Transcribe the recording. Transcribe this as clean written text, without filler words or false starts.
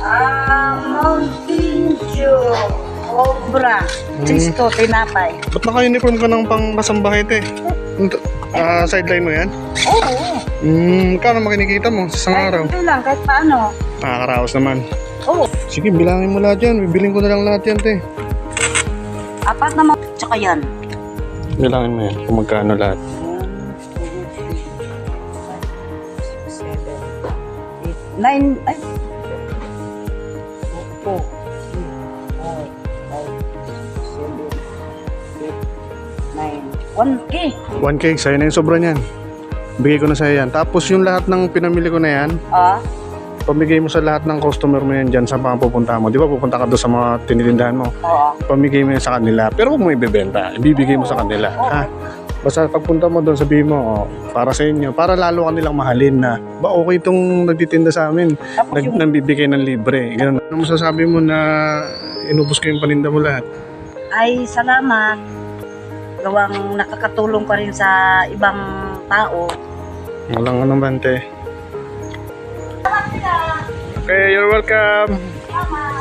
Mountain Dew. Obra. Chisto, tinapay. Ba't naka-uniform ka ng pang-kasambahay, te? Sideline mo yan? Oo. Kano makinikita mo sa isang araw? Ito lang, kahit paano. Nakakaraos naman. Oo. Sige, bilangin mo lahat yan. Bibiling ko na lang lahat yan, te. 4 naman. Tsaka yan. Bilangin mo yan kung magkano lahat. 9, ay. 1K. 1K, sa'yo na yung sobra niyan. Bigay ko na sa'yo yan. Tapos yung lahat ng pinamili ko na yan, pamigay mo sa lahat ng customer mo yan dyan sa mga pupunta mo. Di ba pupunta ka doon sa mga tinitindahan mo? Oo. Pamigay mo yan sa kanila. Pero huwag mo ibebenta. Ibibigay mo sa kanila. Ha? Basta pagpunta mo doon, sabihin mo, para sa inyo, para lalo kanilang mahalin na, ba okay itong nagtitinda sa amin, nagbibigay ng libre. Ganun. Ano masasabi mo na inubos ko yung paninda mo lahat? Ay, salamat. Gawang nakakatulong ka rin sa ibang tao. Walang ano bante. Okay, you're welcome. Salamat.